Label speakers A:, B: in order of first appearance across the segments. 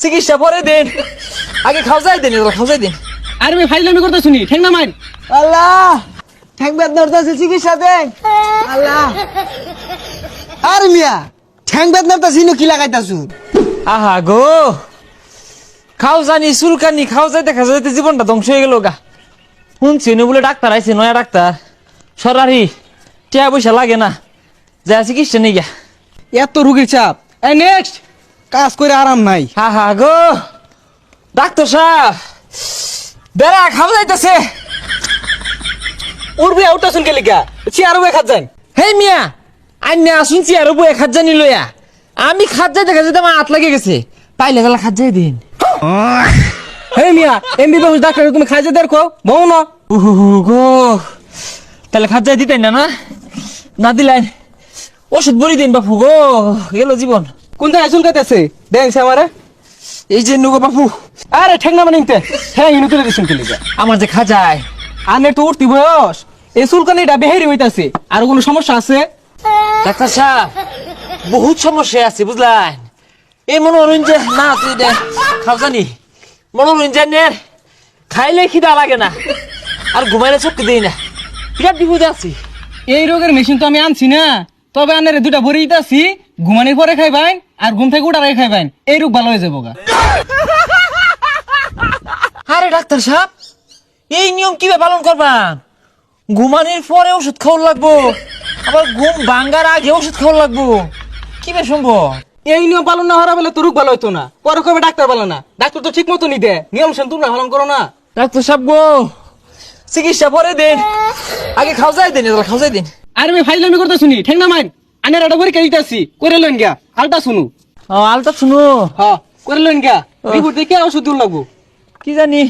A: চিকিৎসা পরে দিন, আগে খাওয়াই দিন, খাওয়াই দিন।
B: আরে ভাই ফাইজলামি করতে শুনি ঠেং না মাইন।
C: আল্লাহ ঠ্যাং বেদনার আছে চিকিৎসা দেন আল্লাহ। আর মিয়া ঠ্যাং বেদনার তা সিনো কি লাগাইতাছু?
A: আহা গো, খাও জানি চুলকানি, খাও যাইতে খাও যাইতে জীবনটা ধ্বংস হয়ে গেল গা। শুনছি নি বলে ডাক্তার আইছে, নয়া ডাক্তার সরারি, টিয়া পয়সা লাগে না, যা চিকিৎসা নেই গা।
B: এত রুগীর চাপ। এই নেক্সট কাজ করে আরাম নাই।
A: আহা গো ডাক্তার সাহেব, বেড়া খাওয়া যাইতেছে।
B: উঠবে আউটা শুনকে লিখা চেয়ার বয়ে খাত যান।
A: হে মিয়া, আন্যা শুনছি আর বয়ে খাত জানি লইয়া, আমি খাত যাইতে খাত যাইতে আমার হাত লাগে গেছে, পাইলে তাহলে খাত যাই দিন।
B: হে মিয়া এমবিবিএস ডাক্তার তুমি খাইজে দেখো বউ না।
A: গো তাহলে খাত যাই দিতেন না, না দিলেন ওষুধ বড়ি দিন বাপু গো, গেল জীবন।
B: কোন জায়গায় চুলকাইতেছে দেখছে আমারে?
A: এই যে নুগো বাপু,
B: আরে ঠেং না মানে নিতে ঠ্যাং ইনু তুলে দিছেন কি লিখা?
A: আমার যে খাজায়
B: আনে তো উঠতি বয়স, এই চুলকানিটা বেহেরি হইতাছে। আর কোনো সমস্যা আছে?
A: ডাক্তার সাহেব বহুত সমস্যা আছে বুঝলেন। এই মনোরঞ্জন না তুই দে খাও জানি, মনোরঞ্জনের খাইলে খিদা লাগে না, আর ঘুমাইলে চোখ দেই না, বিরাট বিপদে আছি।
B: এই রোগের মেশিন তো আমি আনছি না, তবে আনের দুটা ভরে দিতেছি, ঘুমানোর পরে খাইবেন আর ঘুম থেকে উঠার আগে খাইবেন, এই রোগ ভালো হয়ে যাবো গা।
A: আরে ডাক্তার সাহেব, এই নিয়ম কিভাবে পালন করবেন? ঘুমানোর পরে ওষুধ খাওয়া লাগবো, আবার ঘুম ভাঙ্গার আগে ওষুধ খাওয়া লাগবো, কিভাবে সম্ভব?
B: এই নিয়ম পালন না হওয়া বলে তো রোগ ভালো হইতো না, পরে কবে ডাক্তার ভালো না, ডাক্তার তো ঠিক মতো নি দে, নিয়ম শুন তোমরা পালন করো না।
A: ডাক্তার সাহেব গো, চিকিৎসা পরে দিন, আগে খাওয়াই দিন, খাওয়াই দিন।
B: আরে ভাই ফাইজলামি করতে শুনি ঠেং না মাইন। আনের একটা পরীক্ষা দিতেছি, করে লইন গা, আলটা শুনু।
A: আলতা শুনো,
B: হ্যাঁ করে লইন গা, রিপোর্ট দেখে ওষুধ দিন লাগবো।
A: কি জানি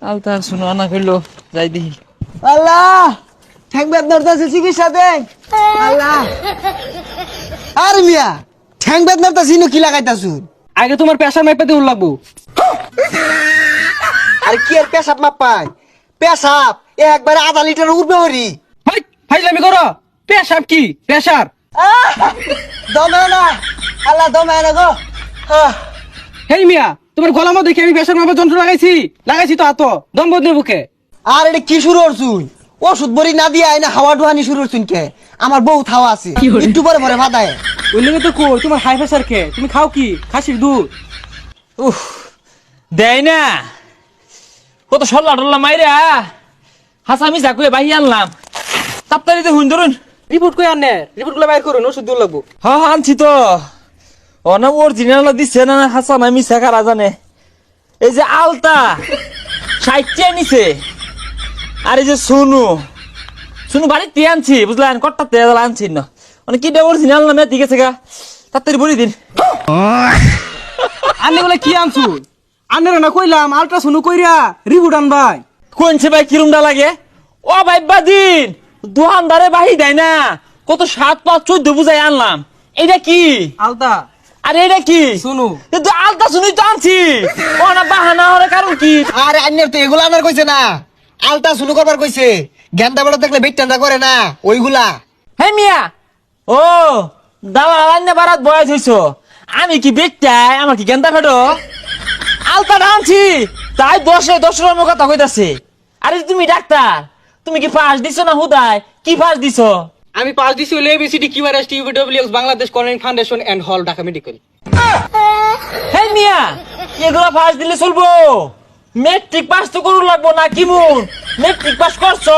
A: আলতা শুনো আনা করলো, যাই দেখি।
C: আল্লাহ ঠ্যাং বেদনার আছে চিকিৎসা দেন আল্লাহ। আর মিয়া ঠ্যাং বেদনার তা সিনো কি লাগাইতাছু?
B: আগে তোমার প্রেশার মাইপা দিন লাগবো।
C: আর কি আর পেশাব মাপ পাই? পেশাব একবারে আধা লিটার উঠবে হরি।
B: ভাই ফাইজলামি করো, প্রেশার কি প্রেশার?
C: দমে না আল্লাহ, দমে না গো।
B: হেই মিয়া তোমার গলা মধ্যে দেখে আমি প্রেশার মাপার যন্ত্র লাগাইছি তো হাত দম বদলে বুকে।
C: আর এটা কি শুরু করছুন? ওষুধ বড়ি না দিয়ে আইনা হাওয়া ডুহানি শুরু করছুন কে? আমার বউ থাওয়া আছে, একটু পরে পরে ভাদায়।
B: ওই লেগে তো কই তোমার হাই প্রেশার কে? তুমি খাও কি খাসির দুধ?
A: উফ, দেয় না কত সল্লা টল্লা মাইরা হাসামি চাকুয়ে বাহি আনলাম, তাড়াতাড়িতে হুন ধরুন।
B: রিপোর্ট কই আনে? রিপোর্ট গুলো বাইর করুন, ওষুধ দিন লাগবো।
A: হ্যাঁ আনছি তো, অনা অরিজিনাল দিচ্ছে না হাসান, আমি শেখারা জানে। এই যে আলতা 60 নিছে, আর এই যে সোনু বাড়িতে আনছি বুঝলেন, কট্টা তেল আনছি না, মানে কি অরিজিনাল নামে ঠিক আছে গা, তাড়াতাড়ি বলি দিন।
B: আনে বলে কি আনছু? আনের না কইলাম আল্ট্রাসাউন্ড কইরা রিপোর্ট আনবাই।
A: কোনছে ভাই কিরমটা লাগে? ও ভাই বাদিন দোকানদারে বাহি দেয় না, কত 7, 5, 14 বুঝাই আনলাম। এটা কি?
B: আলতা।
A: আরে এটা কি?
B: শুনু
A: কিন্তু আলতা শুনি তো আনছি, ও না বাহানা হওয়ার কারণ কি?
C: আরে আন্যের তো এগুলা আনার কইছে না, আলতা শুরু করবার কইছে। গেন্দা বেড়া দেখলে বেটটা করে না ওইগুলা।
A: হে মিয়া, ও দালাল আন্না বারাত বয়স হইছো, আমি কি বেটাই? আমার কি গেন্দা ফেটো? আলতা আনছি তাই 10 রকম কথা কইতাছে। আরে তুমি ডাক্তার, তুমি কি পাস দিছো না হুদায়? কি পাস দিছো?
B: আমি পাস দিছি হলে এবিসিডি কিউআরএস টিউবিডব্লিউএক্স বাংলাদেশ কর্নিং foundation and hall Dhaka medical.
A: হে মিয়া, এগুলা পাস দিলে চলবো? মেট্রিক পাস তো করু লাগবো না কি মুন? মেট্রিক পাস করছো?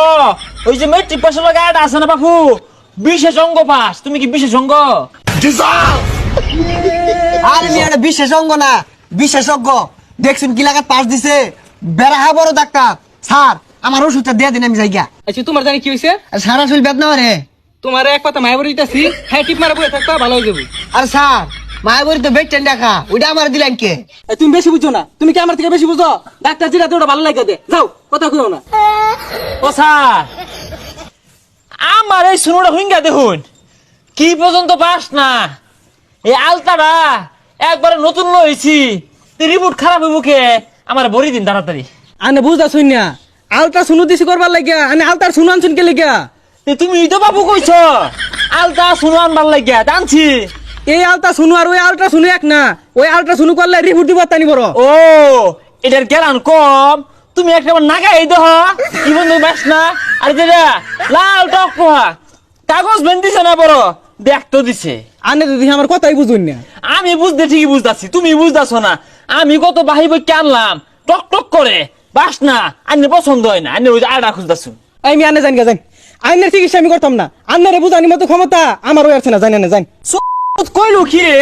A: ওই যে মেট্রিক পাসের লগে আট আছে না বাপু, বিশেষ অঙ্গ পাস। তুমি কি বিশেষ অঙ্গ?
C: আর মিয়া এটা বিশেষ অঙ্গ না, বিশেষজ্ঞ। দেখছুন কি লাগাত পাস দিছে, বেড়া বড় ডাক্তার। স্যার আমার ওষুধটা দিয়ে দিন, আমি যাইগা।
B: আচ্ছা তোমার জানি কি হইছে?
C: আর সারা শরীর বেদনা রে।
B: তোমার এক পাতা মায়া বড়ি দিতাছি, হ্যাঁ টিপ মারা বইয়া থাকবা ভালো হয়ে যাবে।
C: আর স্যার মায়াবরী তো বেড টেন দেখা, ওইটা আমার দিলেন কে?
B: তুমি বেশি বুঝো না, তুমি কি আমার থেকে বেশি বুঝো? ডাক্তার যেটা ওটা ভালো লাগে দে, যাও কথা কইও না।
A: ও স্যার, আমার এই শুনুটা হুইঙ্গা দেখুন, কি পর্যন্ত পাস না। এই আলতাটা একবারে নতুন লইছি, রিপোর্ট খারাপ হইব কে? আমার বড়ি দিন তাড়াতাড়ি।
B: আনে বুঝা শুন না, আলট্রা শুনু দিছি করবার লাগিয়া, আনে আলটার শুনু আনছুন কে লাগিয়া?
A: তুমি তো বাবু কইছ আলতা শুনো আনবার লাগিয়া, আনছি
B: এই আলতা শুনু আর ওই আলট্রা শুনু এক না, ওই আলট্রা শুনু করলে রিপোর্ট দিব তানি বড়।
A: ও এটার কেরান কম, তুমি একটা নাগাই দেহ কি বন্ধু বাস না। আর যেটা লাল টক পোহা কাগজ বেন দিছে না বড়, দেখতো দিছে।
B: আনে যদি আমার কথাই বুঝুন না।
A: আমি বুঝতে ঠিকই বুঝতাছি, তুমি বুঝতাছো না। আমি কত বাহি বই আনলাম, টক টক করে বাস না, আন্নের পছন্দ হয় না, আন্নের ওই যে আড়া খুঁজতাছো।
B: আমি আনে জানি জানি, আইনের চিকিৎসা আমি করতাম না, আন্নারে বুঝানি মতো ক্ষমতা আমার ওই আছে না, জানি না জানি।
A: কইলো কি রে,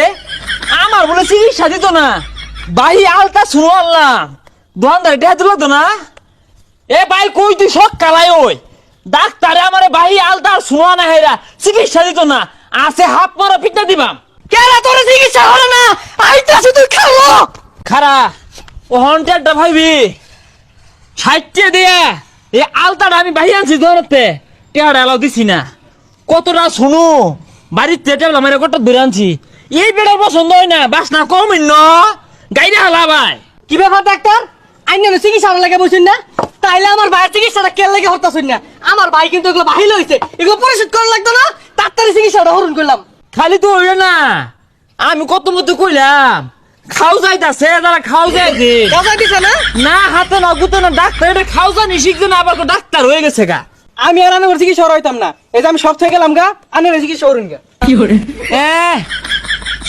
A: আমার বলে চিকিৎসা দিত না, বাহি আলতা শুনো আনলাম, দোকানদার এটা দিল তো না। এ ভাই কই তুই সব কালাই ওই ডাক্তারে আমারে বাহি আলতা শুনো না, হেরা চিকিৎসা দিত না, আছে হাত মারা পিঠা দিবাম।
B: কেরা তোর চিকিৎসা হলো না, আইতাছে তুই খাবো।
A: খারা ও হন্টারটা ভাইবি 60 দিয়া এই আলতাটা আমি বাহি আনছি ধরতে, টেহারা এলাও দিছি না। কতটা শুনু বাড়িতে টেবলা মেরে কত ধরে আনছি, এই বেড়ার পছন্দ হয় না, বাস না কম ন গাইরে হালা ভাই।
B: কি ব্যাপার ডাক্তার, আইনের চিকিৎসা লাগে বলছেন না, তাইলে আমার ভাইয়ের চিকিৎসাটা কে লাগে হতাছেন না। আমার ভাই কিন্তু এগুলো বাহিল হয়েছে, এগুলো পরিশোধ করা লাগতো না, ডাক্তারের চিকিৎসাটা হরণ করলাম।
A: খালি তো হইল না, আমি কত মতো কইলাম খাও যাইতাছে, যারা খাও যাইতে
B: কথা দিছে না,
A: না হাতে না গুতে না, ডাক্তার এটা খাও জানি শিখছে না, আবার ডাক্তার হয়ে গেছে গা।
B: আমি আর আনার চিকিৎসা হইতাম না, এই যে আমি সব থেকে গেলাম গা, আনের চিকিৎসা হরণ গা। কি করে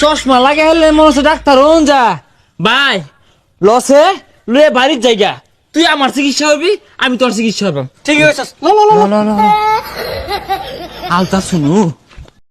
A: চশমা লাগে হলে মনে হচ্ছে ডাক্তার হন যা ভাই, লসে লুয়ে বাড়ির জায়গা, তুই আমার চিকিৎসা হবি, আমি তোর চিকিৎসা হবাম।
B: ঠিক আছে।
A: আলতা শুনু